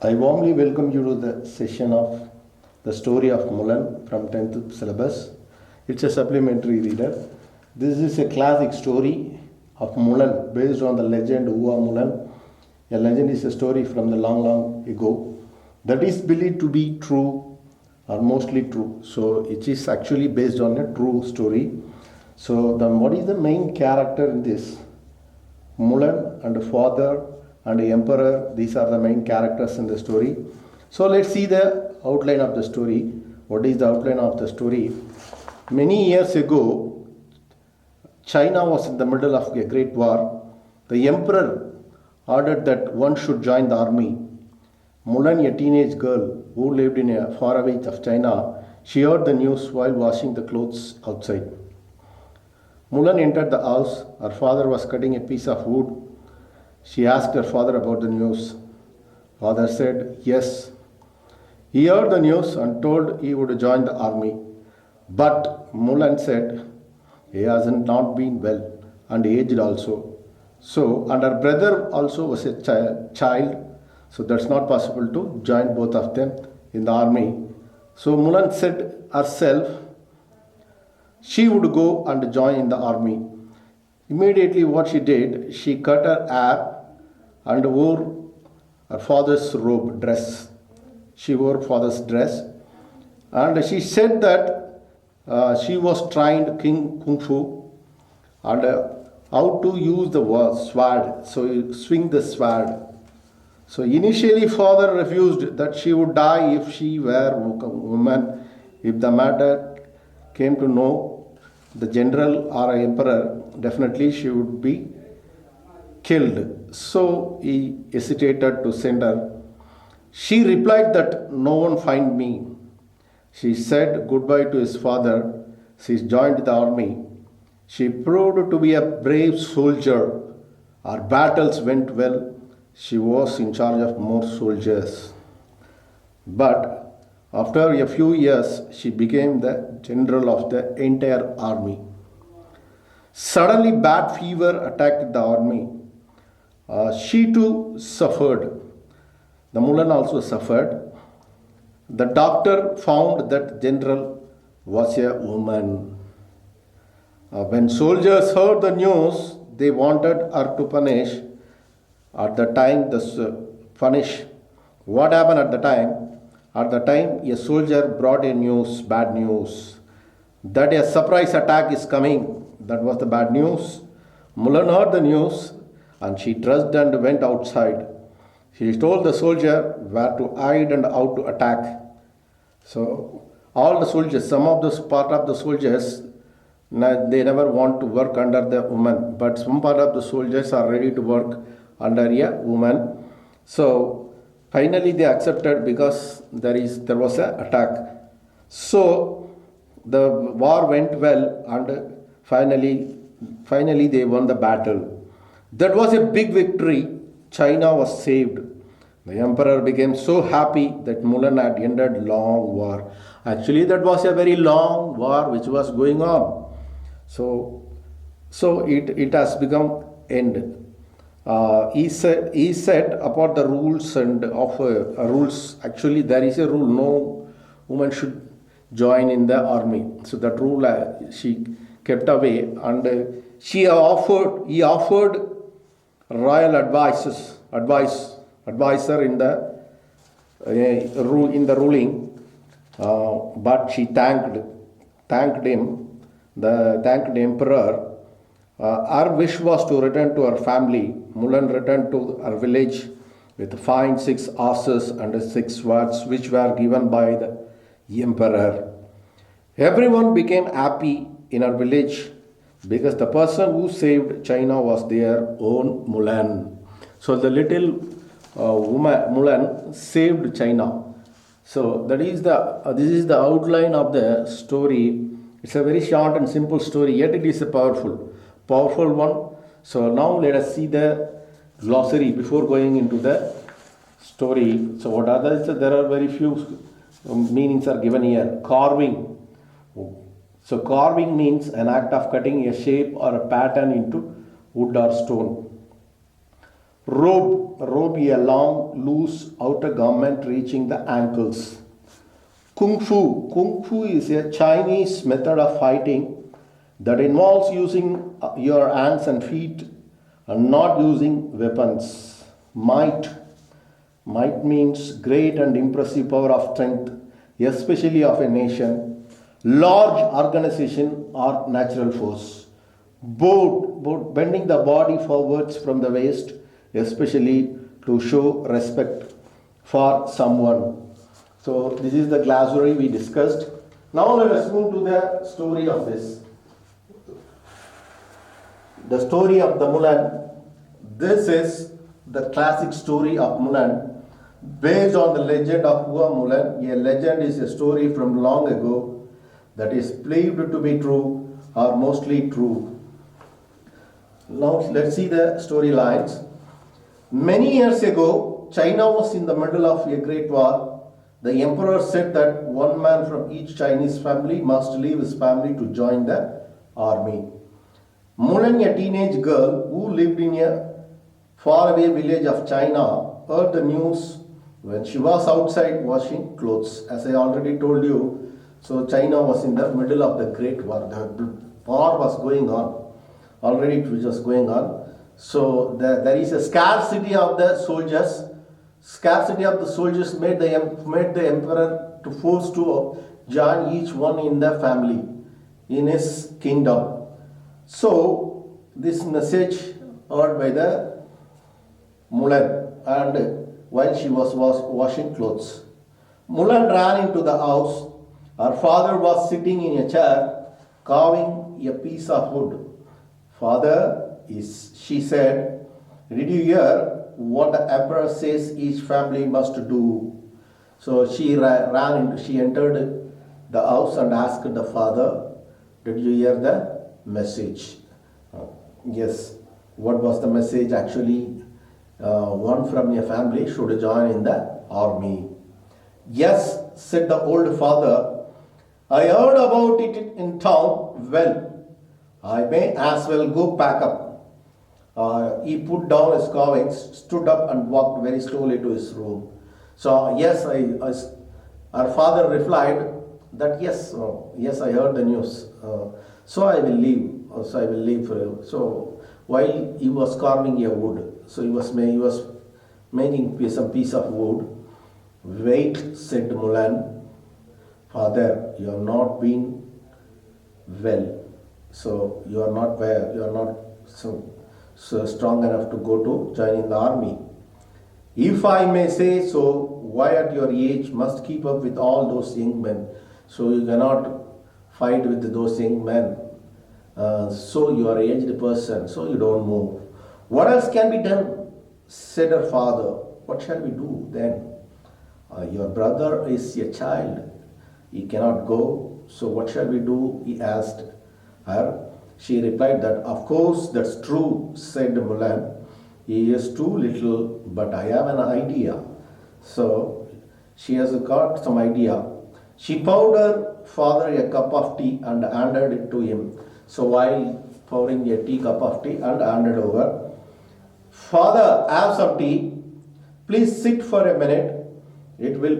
I warmly welcome you to the session of the story of MULAN from 10th syllabus. It's a supplementary reader. This is a classic story of MULAN based on the legend MULAN. A legend is a story from the long ago that is believed to be true or mostly true. So it is actually based on a true story. So then what is the main character in this? MULAN and father and the emperor, these are the main characters in the story. So let's see the outline of the story. What is the outline of the story? Many years ago, China was in the middle of a great war. The emperor ordered that one should join the army. MULAN, a teenage girl who lived in a faraway of China, she heard the news while washing the clothes outside. MULAN entered the house. Her father was cutting a piece of wood. She asked her father about the news. Father said, yes. He heard the news and told he would join the army. But MULAN said, he hasn't not been well and aged also. So, and her brother also was a child. So that's not possible to join both of them in the army. So MULAN said herself, she would go and join in the army. Immediately what she did, she cut her hair and wore her father's robe, dress. She wore father's dress. And she said that she was trained Kung Fu and how to use the sword. So you swing the sword. So initially father refused that she would die if she were a woman. If the matter came to know the general or emperor, definitely she would be killed. So he hesitated to send her. She replied that no one find me. She said goodbye to his father. She joined the army. She proved to be a brave soldier. Her battles went well. She was in charge of more soldiers. But after a few years, she became the general of the entire army. Suddenly, bad fever attacked the army. She too suffered. The MULAN also suffered. The doctor found that general was a woman. When soldiers heard the news, they wanted her to punish. At the time, punish. What happened at the time? At the time, a soldier brought a bad news, that a surprise attack is coming. That was the bad news. MULAN heard the news and she dressed and went outside. She told the soldier where to hide and how to attack. So all the soldiers, some of the part of the soldiers, they never want to work under the woman, but some part of the soldiers are ready to work under a woman. So finally they accepted because there was an attack. So the war went well and finally they won the battle. That was a big victory. China was saved. The emperor became so happy that MULAN had ended long war. Actually that was a very long war which was going on. So it has become end. He said about the rules and of rules. Actually, there is a rule: no woman should join in the army. So that rule she kept away, and he offered royal advisor in the ruling, but she thanked the emperor. Her wish was to return to her family. MULAN returned to her village with fine 6 horses and 6 swords which were given by the emperor. Everyone became happy in her village because the person who saved China was their own MULAN. So the little woman MULAN saved China. So this is the outline of the story. It's a very short and simple story, yet it is a powerful one. So now let us see the glossary before going into the story. So what are there are very few meanings are given here. Carving. So carving means an act of cutting a shape or a pattern into wood or stone. Robe a long, loose outer garment reaching the ankles. Kung Fu is a Chinese method of fighting that involves using your hands and feet and not using weapons. Might means great and impressive power of strength, especially of a nation, large organization or natural force. Bending the body forwards from the waist, especially to show respect for someone. So this is the glossary we discussed. Now let us move to the story of this. The story of the Mulan. This is the classic story of Mulan based on the legend of Mulan. A legend is a story from long ago that is believed to be true or mostly true. Now let's see the storylines. Many years ago, China was in the middle of a great war. The emperor said that one man from each Chinese family must leave his family to join the army. Mulan, a teenage girl who lived in a faraway village of China, heard the news when she was outside washing clothes. As I already told you, so China was in the middle of the great war. The war was going on. Already it was just going on. So there is a scarcity of the soldiers. Scarcity of the soldiers made the emperor to force to join each one in the family, in his kingdom. So this message heard by the Mulan, and while she was washing clothes, Mulan ran into the house. Her father was sitting in a chair carving a piece of wood. Father, she said, did you hear what the emperor says each family must do? So she entered the house and asked the father, did you hear the message? Yes. What was the message? Actually, one from your family should join in the army. Yes, said the old father, I heard about it in town. Well, I may as well go pack up. He put down his carvings, stood up and walked very slowly to his room. So yes, our father replied that yes, I heard the news. So I will leave. So I will leave for you. So while he was carving a wood, so he was making some piece of wood. Wait, said Mulan. Father, you have not been well. So you are not well. You are not so strong enough to go to join in the army. If I may say so, why at your age must keep up with all those young men? So you cannot fight with those young men. So you are an aged person, so you don't move. What else can be done? Said her father. What shall we do then? Your brother is a child. He cannot go. So what shall we do? He asked her. She replied that, of course, that's true, said Mulan. He is too little, but I have an idea. So she has got some idea. She poured her father a cup of tea and handed it to him. So while pouring a tea cup of tea and handed over, Father, have some tea. Please sit for a minute. I will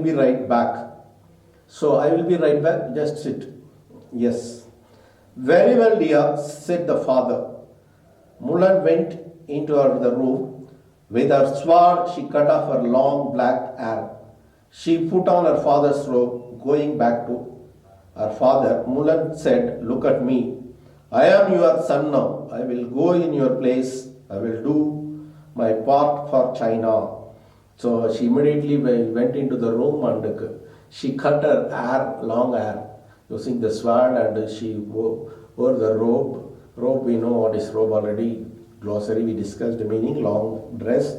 be right back. So I will be right back. Just sit. Yes. Very well, dear, said the father. Mulan went into the room. With her sword, she cut off her long black hair. She put on her father's robe. Going back to her father, Mulan said, look at me. I am your son now. I will go in your place. I will do my part for China. So she immediately went into the room and she cut her hair, long hair, using the sword, and she wore the robe. Robe, we know what is robe already. Glossary, we discussed the meaning, long dress.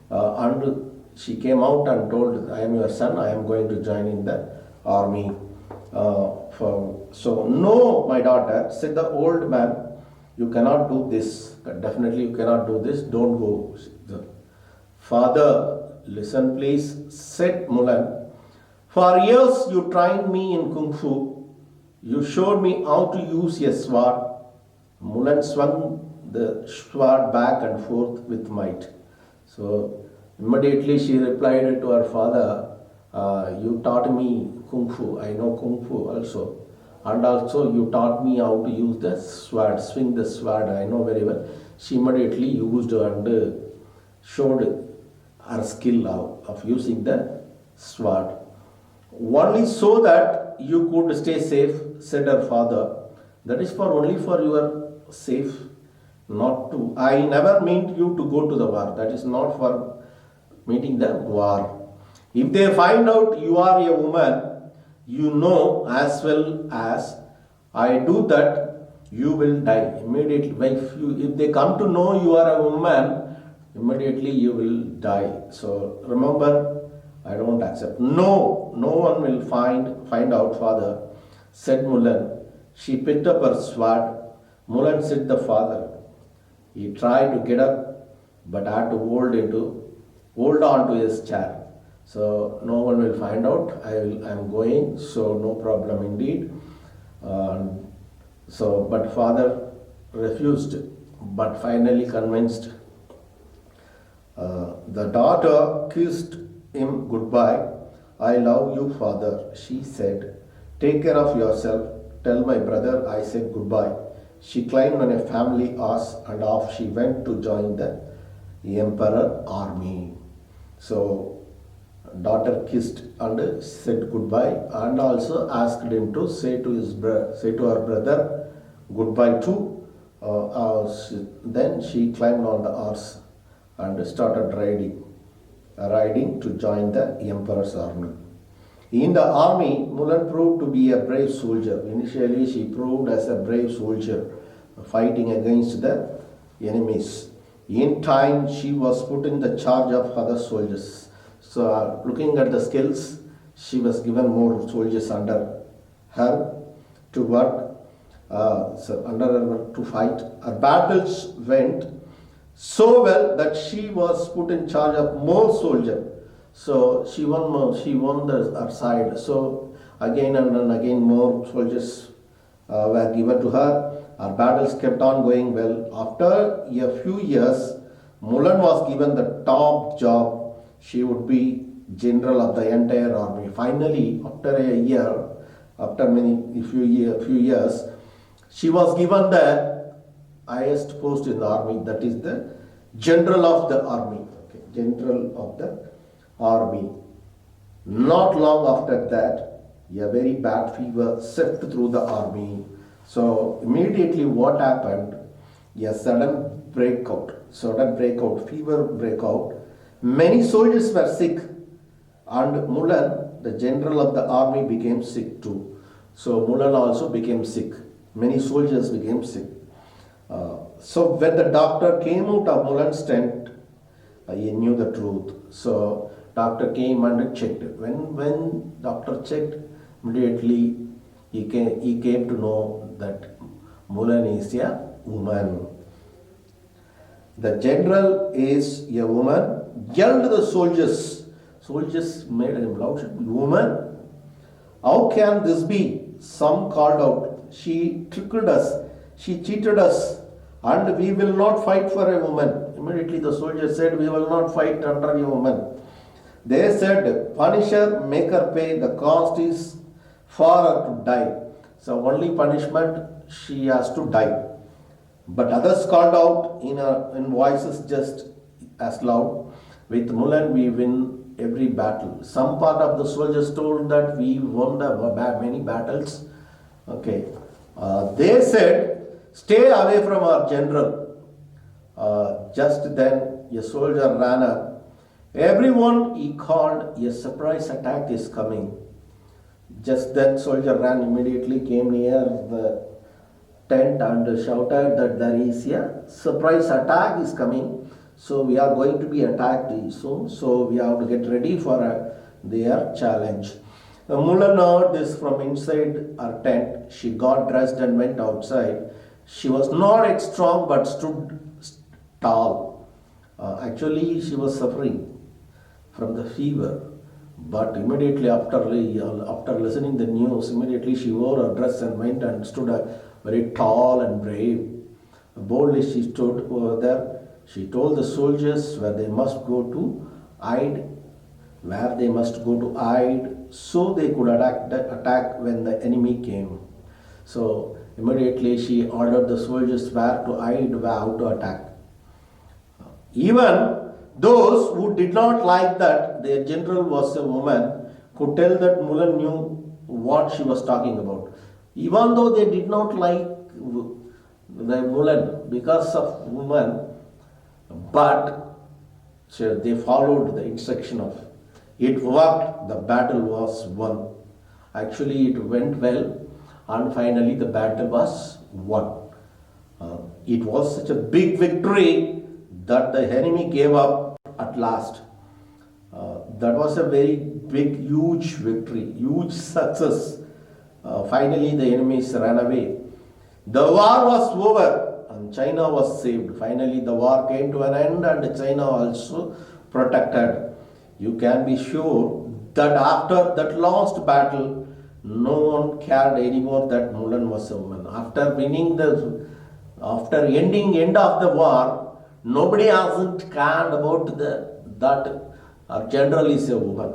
And she came out and told, I am your son, I am going to join in the army. So, no, my daughter, said the old man, you cannot do this. Definitely you cannot do this. Don't go. Father, listen please, said Mulan. For years you trained me in Kung Fu. You showed me how to use a sword. Mulan swung the sword back and forth with might. So immediately she replied to her father, you taught me kung fu, I know kung fu also. And also you taught me how to use the sword, swing the sword, I know very well. She immediately used and showed her skill of using the sword. Only so that you could stay safe, said her father. That is for only for your safe, not to. I never meant you to go to the war. That is not for meeting the war. If they find out you are a woman, you know as well as I do that you will die immediately. If they come to know you are a woman, immediately you will die. So remember, I don't accept. No, no one will find out, father, said Mulan. She picked up her sword. Mulan said the father. He tried to get up, but had to hold on to his chair. So no one will find out. I am going, so no problem indeed. But father refused, but finally convinced. The daughter kissed him goodbye. I love you, father, she said. Take care of yourself. Tell my brother I said goodbye. She climbed on a family horse and off she went to join the emperor army. So, daughter kissed and said goodbye and also asked him to say to her brother goodbye too. Then she climbed on the horse and started riding to join the emperor's army. In the army, Mulan proved to be a brave soldier. Initially, she proved as a brave soldier fighting against the enemies. In time, she was put in the charge of other soldiers. So, looking at the skills, she was given more soldiers under her to work, under her to fight. Her battles went so well that she was put in charge of more soldiers. So she won her side. So again and again more soldiers were given to her. Her battles kept on going well. After a few years, Mulan was given the top job. She would be general of the entire army. Finally, after a year, after few years, she was given the highest post in the army. That is the general of the army. Okay, general of the army. Not long after that, a very bad fever swept through the army. So immediately what happened? A sudden breakout, fever breakout. Many soldiers were sick and Mulan, the general of the army, became sick too. So Mulan also became sick. Many soldiers became sick. So when the doctor came out of Mulan's tent, he knew the truth. So doctor came and checked. When doctor checked, immediately he came to know that Mulan is a woman. The general is a woman. Yelled the soldiers. Soldiers made him loud. Woman? How can this be? Some called out. She tricked us. She cheated us. And we will not fight for a woman. Immediately the soldiers said, we will not fight under a woman. They said, punish her, make her pay. The cost is for her to die. So only punishment, she has to die. But others called out in voices just as loud, with Mulan we win every battle. Some part of the soldiers told that we won many battles. Okay. They said, stay away from our general. Just then a soldier ran up. Everyone, he called, a surprise attack is coming. Just then soldier ran immediately, came near the tent and shouted that there is a surprise attack is coming. So we are going to be attacked soon. So we have to get ready for their challenge. Mulan heard this from inside her tent. She got dressed and went outside. She was not yet strong but stood tall. Actually, she was suffering from the fever. But immediately after listening the news, immediately she wore her dress and went and stood very tall and brave. Boldly she stood over there. She told the soldiers where they must go to hide, so they could attack when the enemy came. So immediately she ordered the soldiers where to hide, how to attack. Even those who did not like that their general was a woman could tell that Mulan knew what she was talking about. Even though they did not like the Mulan because of woman, but they followed the instruction of it worked, the battle was won. Actually, it went well, and finally the battle was won. It was such a big victory that the enemy gave up at last. That was a very big, huge victory, huge success. Finally, the enemies ran away. The war was over and China was saved. Finally, the war came to an end and China also protected. You can be sure that after that last battle, no one cared anymore that Mulan was a woman. After end of the war, nobody hasn't cared about that our general is a woman.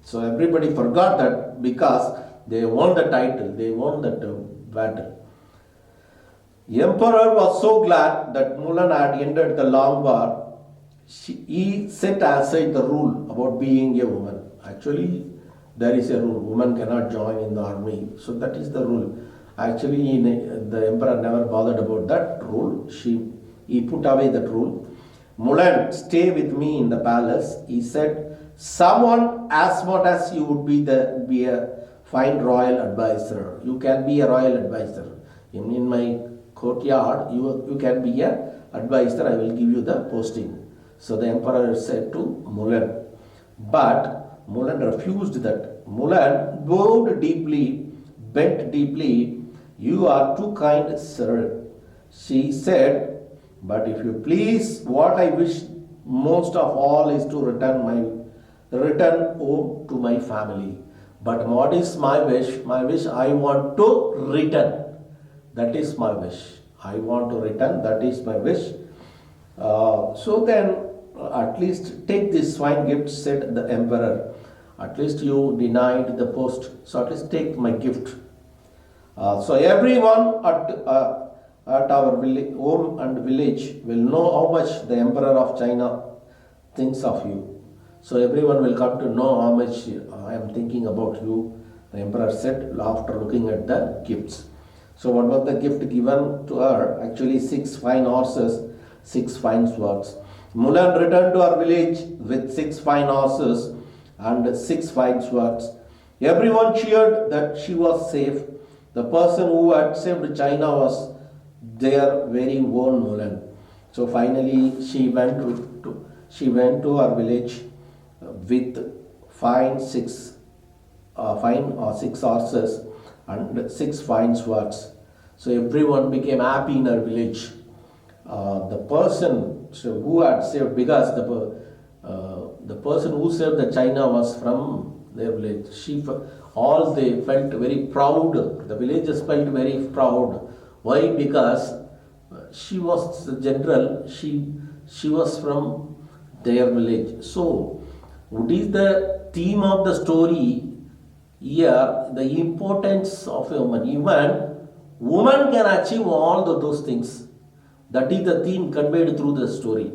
So everybody forgot that because they won the title, they won that battle. The emperor was so glad that Mulan had ended the long war. He set aside the rule about being a woman. Actually, there is a rule: woman cannot join in the army. So that is the rule. Actually, the emperor never bothered about that rule. He put away that rule. Mulan, stay with me in the palace. He said, someone as smart as you would be a fine royal advisor. You can be a royal advisor. In my courtyard, you can be a advisor. I will give you the posting. So the emperor said to Mulan. But Mulan refused that. Mulan bowed deeply, bent deeply. You are too kind, sir. She said, but if you please, what I wish most of all is to return home to my family. But what is my wish? My wish, I want to return. That is my wish. I want to return. That is my wish. So then, at least take this fine gift, said the emperor. At least you denied the post. So at least take my gift. So everyone at our home and village will know how much the emperor of China thinks of you. So everyone will come to know how much I am thinking about you, the emperor said after looking at the gifts. So what was the gift given to her? Actually 6 fine horses, 6 fine swords. Mulan returned to her village with 6 fine horses and 6 fine swords. Everyone cheered that she was safe. The person who had saved China was their very own Mulan. So finally she went to her village with fine 6 horses and 6 fine swords. So everyone became happy in her village. The person who had saved, because the person who saved the China was from their village. They felt very proud. The villagers felt very proud. Why? Because she was the general. She was from their village. So, what is the theme of the story here? The importance of a woman. Even woman can achieve all those things. That is the theme conveyed through the story.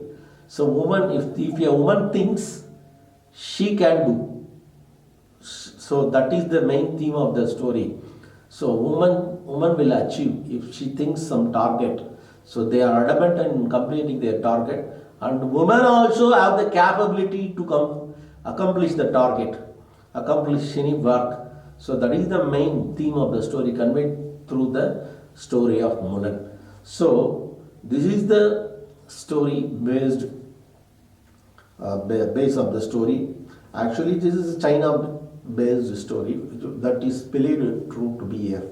So, woman, if a woman thinks, she can do. So that is the main theme of the story. So woman will achieve if she thinks some target. So they are adamant in completing their target, and women also have the capability to accomplish the target, accomplish any work. So that is the main theme of the story conveyed through the story of Mulan. So this is the story base of the story. Actually, this is a China-based story that is believed true to be here.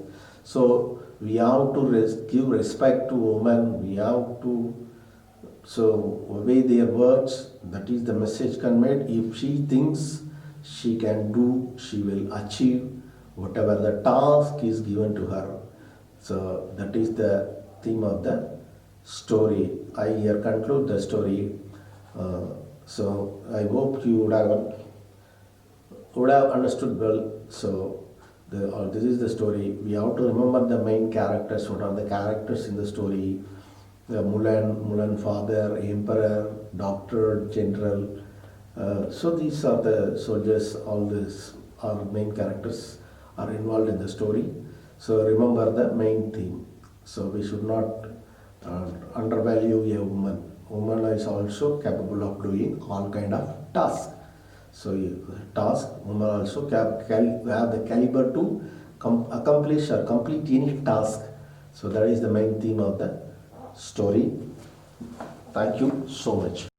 So we have to give respect to women. We have to obey their words. That is the message conveyed. If she thinks she can do, she will achieve whatever the task is given to her. So that is the theme of the story. I here conclude the story. So I hope you would have understood well. So this is the story. We have to remember the main characters. What are the characters in the story? The Mulan father, emperor, doctor, general. So these are the soldiers. All these are main characters are involved in the story. So remember the main theme. So we should not undervalue a woman. Woman is also capable of doing all kind of tasks. So task, women also have the caliber to accomplish or complete any task. So that is the main theme of the story. Thank you so much.